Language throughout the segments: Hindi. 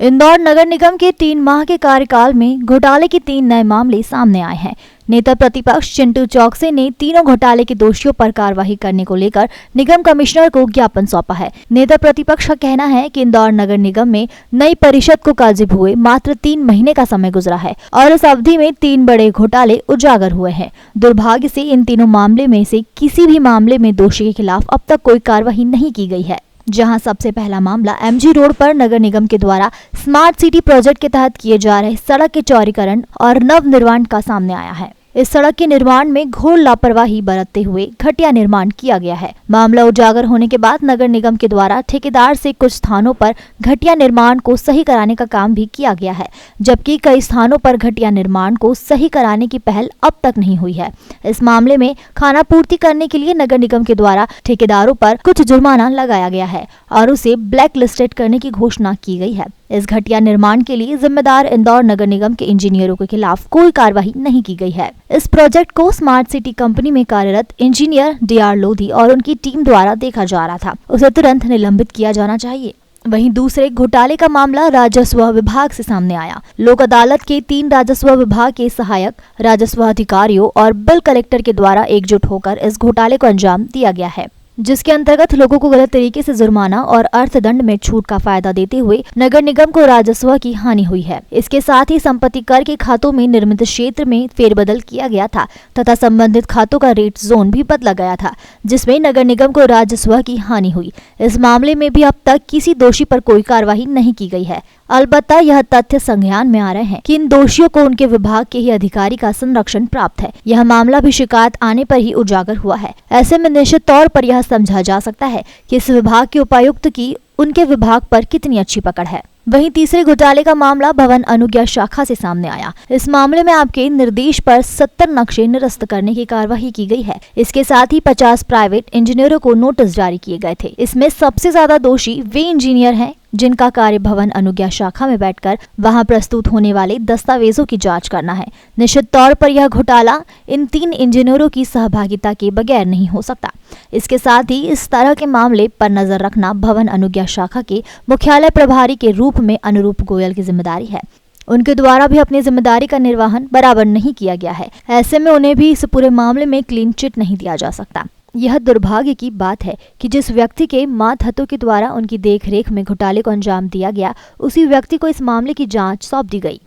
इंदौर नगर निगम के 3 माह के कार्यकाल में घोटाले के 3 नए मामले सामने आए हैं। नेता प्रतिपक्ष चिंटू चौकसे ने तीनों घोटाले के दोषियों पर कार्रवाई करने को लेकर निगम कमिश्नर को ज्ञापन सौंपा है। नेता प्रतिपक्ष का कहना है कि इंदौर नगर निगम में नई परिषद को काजिब हुए मात्र 3 महीने का समय गुजरा है और इस अवधि में 3 बड़े घोटाले उजागर हुए हैं। दुर्भाग्य से इन तीनों मामले में से किसी भी मामले में दोषी के खिलाफ अब तक कोई कार्रवाई नहीं की गई है। जहां सबसे पहला मामला एमजी रोड पर नगर निगम के द्वारा स्मार्ट सिटी प्रोजेक्ट के तहत किए जा रहे सड़क के चौड़ीकरण और नव निर्माण का सामने आया है। इस सड़क के निर्माण में घोर लापरवाही बरतते हुए घटिया निर्माण किया गया है। मामला उजागर होने के बाद नगर निगम के द्वारा ठेकेदार से कुछ स्थानों पर घटिया निर्माण को सही कराने का काम भी किया गया है, जबकि कई स्थानों पर घटिया निर्माण को सही कराने की पहल अब तक नहीं हुई है। इस मामले में खाना पूर्ति करने के लिए नगर निगम के द्वारा ठेकेदारों पर कुछ जुर्माना लगाया गया है और उसे ब्लैक लिस्टेड करने की घोषणा की गई है। इस घटिया निर्माण के लिए जिम्मेदार इंदौर नगर निगम के इंजीनियरों के खिलाफ कोई कार्रवाई नहीं की गई है। इस प्रोजेक्ट को स्मार्ट सिटी कंपनी में कार्यरत इंजीनियर डीआर लोधी और उनकी टीम द्वारा देखा जा रहा था, उसे तुरंत निलंबित किया जाना चाहिए। वहीं दूसरे घोटाले का मामला राजस्व विभाग से सामने आया। लोक अदालत के 3 राजस्व विभाग के सहायक राजस्व अधिकारियों और बिल कलेक्टर के द्वारा एकजुट होकर इस घोटाले को अंजाम दिया गया है, जिसके अंतर्गत लोगों को गलत तरीके से जुर्माना और अर्थदंड में छूट का फायदा देते हुए नगर निगम को राजस्व की हानि हुई है। इसके साथ ही संपत्ति कर के खातों में निर्मित क्षेत्र में फेरबदल किया गया था तथा संबंधित खातों का रेट जोन भी बदला गया था, जिसमें नगर निगम को राजस्व की हानि हुई। इस मामले में भी अब तक किसी दोषी पर कोई कार्रवाई नहीं की गई है। अलबत्ता यह तथ्य संज्ञान में आ रहे हैं कि इन दोषियों को उनके विभाग के ही अधिकारी का संरक्षण प्राप्त है। यह मामला भी शिकायत आने पर ही उजागर हुआ है। ऐसे में निश्चित तौर पर यह समझा जा सकता है कि इस विभाग के उपायुक्त की उनके विभाग पर कितनी अच्छी पकड़ है। वहीं तीसरे घोटाले का मामला भवन अनुज्ञा शाखा से सामने आया। इस मामले में आपके निर्देश पर 70 नक्शे निरस्त करने की कार्यवाही की गई है। इसके साथ ही 50 प्राइवेट इंजीनियरों को नोटिस जारी किए गए थे। इसमें सबसे ज्यादा दोषी वे इंजीनियर हैं जिनका कार्य भवन अनुज्ञा शाखा में बैठकर वहां प्रस्तुत होने वाले दस्तावेजों की जांच करना है। निश्चित तौर पर यह घोटाला इन 3 इंजीनियरों की सहभागिता के बगैर नहीं हो सकता। इसके साथ ही इस तरह के मामले पर नजर रखना भवन अनुज्ञा शाखा के मुख्यालय प्रभारी के रूप में अनुरूप गोयल की जिम्मेदारी है। उनके द्वारा भी अपनी जिम्मेदारी का निर्वहन बराबर नहीं किया गया है। ऐसे में उन्हें भी इस पूरे मामले में क्लीन चिट नहीं दिया जा सकता। यह दुर्भाग्य की बात है कि जिस व्यक्ति के मातहतों के द्वारा उनकी देखरेख में घोटाले को अंजाम दिया गया, उसी व्यक्ति को इस मामले की जांच सौंप दी गई।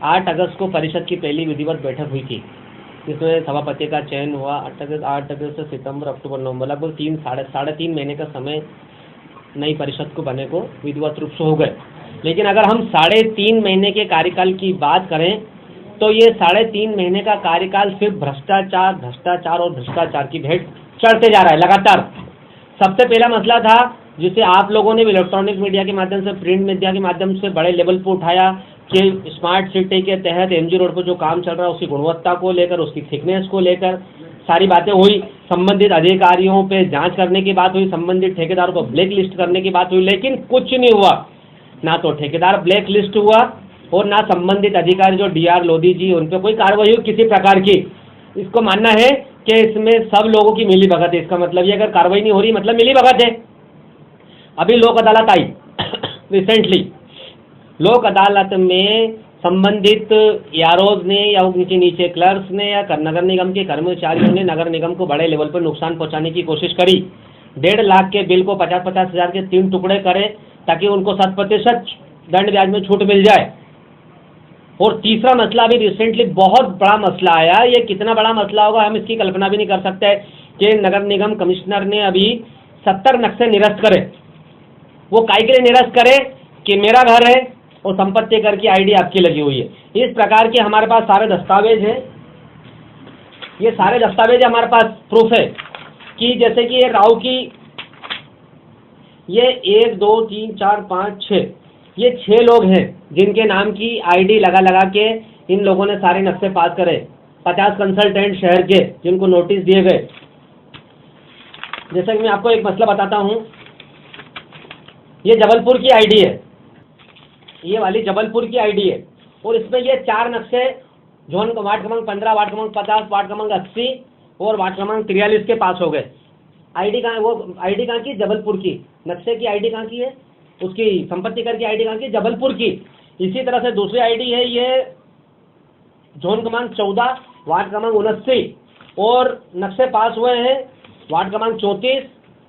8 अगस्त को परिषद की पहली विधिवत बैठक हुई थी, जिसमें सभापति का चयन हुआ। 8 अगस्त से सितंबर, अक्टूबर, नवंबर लगभग 3-3.5 महीने का समय नई परिषद को बने को विधिवत रूप से हो गए। लेकिन अगर हम 3.5 महीने के कार्यकाल की बात करें तो ये 3.5 महीने का कार्यकाल सिर्फ भ्रष्टाचार और भ्रष्टाचार की भेंट चढ़ते जा रहा है लगातार। सबसे पहला मसला था जिसे आप लोगों ने इलेक्ट्रॉनिक मीडिया के माध्यम से, प्रिंट मीडिया के माध्यम से बड़े लेवल पर उठाया कि स्मार्ट सिटी के तहत एमजी रोड पर जो काम चल रहा है उसकी गुणवत्ता को लेकर, उसकी थिकनेस को लेकर सारी बातें हुई। संबंधित अधिकारियों पे जांच करने की बात हुई, संबंधित ठेकेदारों को ब्लैक लिस्ट करने की बात हुई, लेकिन कुछ नहीं हुआ। ना तो ठेकेदार ब्लैक लिस्ट हुआ और ना संबंधित अधिकारी जो डीआर लोधी जी, उन पर कोई कार्रवाई हुई किसी प्रकार की। इसको मानना है कि इसमें सब लोगों की मिली भगत है। इसका मतलब ये अगर कार्रवाई नहीं हो रही मतलब मिली भगत है। अभी लोक अदालत आई रिसेंटली। लोक अदालत में संबंधित यारोज ने या उनके नीचे क्लर्क्स ने या नगर निगम के कर्मचारियों ने नगर निगम को बड़े लेवल पर नुकसान पहुंचाने की कोशिश करी। 1.5 लाख के बिल को 50-50 हज़ार के 3 टुकड़े करें ताकि उनको 7% दंड ब्याज में छूट मिल जाए। और तीसरा मसला अभी रिसेंटली बहुत बड़ा मसला आया। ये कितना बड़ा मसला होगा हम इसकी कल्पना भी नहीं कर सकते कि नगर निगम कमिश्नर ने अभी 70 नक्शे निरस्त करे। वो काहे के लिए निरस्त करे कि मेरा घर है और संपत्ति कर की आईडी आपकी लगी हुई है। इस प्रकार के हमारे पास सारे दस्तावेज हैं। ये सारे दस्तावेज हमारे पास प्रूफ है कि जैसे कि ये राव की ये 1 2 3 4 5 6 ये 6 लोग हैं जिनके नाम की आईडी लगा के इन लोगों ने सारे नक्शे पास करे। 50 कंसल्टेंट शहर के जिनको नोटिस दिए गए। जैसे कि मैं आपको एक मसला बताता हूँ। ये जबलपुर की आईडी है, ये वाली जबलपुर की आईडी है और इसमें ये 4 नक्शे जोन वार्ड क्रमांक 15, वार्ड क्रमांक 50, वार्ड क्रमांक 80 और वार्ड क्रमांक 43 के पास हो गए। आईडी कहाँ, वो आईडी कहाँ की? जबलपुर की। नक्शे की आईडी कहाँ की है? उसकी संपत्ति कर की आईडी कहाँ की, जबलपुर की। इसी तरह से दूसरी आईडी है ये जोन क्रमांक 14 वार्ड क्रमांक 79 और नक्शे पास हुए हैं वार्ड क्रमांक 34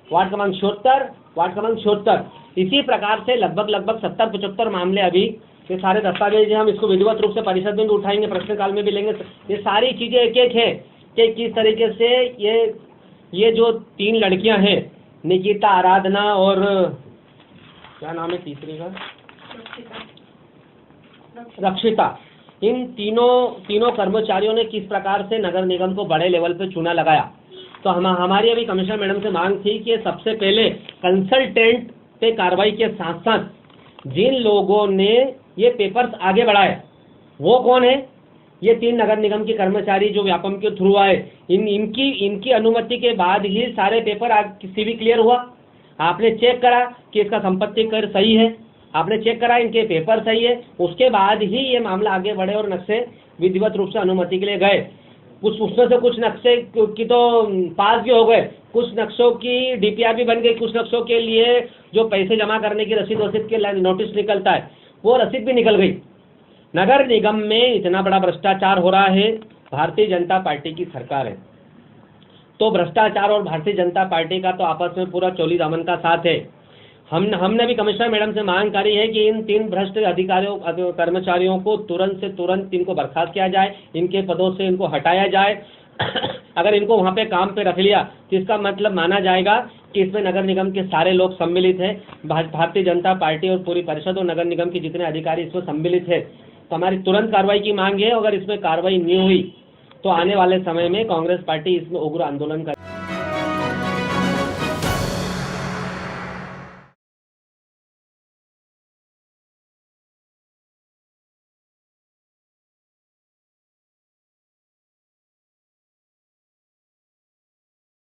वार्ड क्रमांक 76 वार्ड क्रमांक 76। इसी प्रकार से लगभग 70-75 मामले अभी, ये सारे दस्तावेज हम इसको विधिवत रूप से परिषद में भी उठाएंगे, प्रश्नकाल में भी लेंगे। ये सारी चीजें एक एक है कि किस तरीके से ये जो 3 लड़कियां हैं, निकिता, आराधना और क्या नाम है तीसरी का, रक्षिता, इन तीनों कर्मचारियों ने किस प्रकार से नगर निगम को बड़े लेवल पे चूना लगाया। तो हमारी अभी कमिश्नर मैडम से मांग थी कि सबसे पहले कंसल्टेंट पे कार्रवाई के साथ साथ जिन लोगों ने ये पेपर्स आगे बढ़ाए वो कौन है, ये 3 नगर निगम के कर्मचारी जो व्यापम के थ्रू आए, इनकी अनुमति के बाद ही सारे पेपर सीवी क्लियर हुआ। आपने चेक करा कि इसका संपत्ति कर सही है, आपने चेक करा इनके पेपर सही है, उसके बाद ही ये मामला आगे बढ़े और नक्शे विधिवत रूप से अनुमति के लिए गए। उसमें से कुछ नक्शे की तो पास भी हो गए, कुछ नक्शों की डीपीआर भी बन गई, कुछ नक्शों के लिए जो पैसे जमा करने की रसीद के नोटिस निकलता है वो रसीद भी निकल गई। नगर निगम में इतना बड़ा भ्रष्टाचार हो रहा है, भारतीय जनता पार्टी की सरकार है, तो भ्रष्टाचार और भारतीय जनता पार्टी का तो आपस में पूरा चोली दामन का साथ है। हमने भी कमिश्नर मैडम से मांग करी है कि इन 3 भ्रष्ट अधिकारियों कर्मचारियों को तुरंत से तुरंत इनको बर्खास्त किया जाए, इनके पदों से इनको हटाया जाए। अगर इनको वहाँ पे काम पे रख लिया तो इसका मतलब माना जाएगा कि इसमें नगर निगम के सारे लोग सम्मिलित हैं, भारतीय जनता पार्टी और पूरी परिषद और नगर निगम के जितने अधिकारी इसमें सम्मिलित है। तो हमारी तुरंत कार्रवाई की मांग है। अगर इसमें कार्रवाई नहीं हुई तो आने वाले समय में कांग्रेस पार्टी इसमें उग्र आंदोलन कर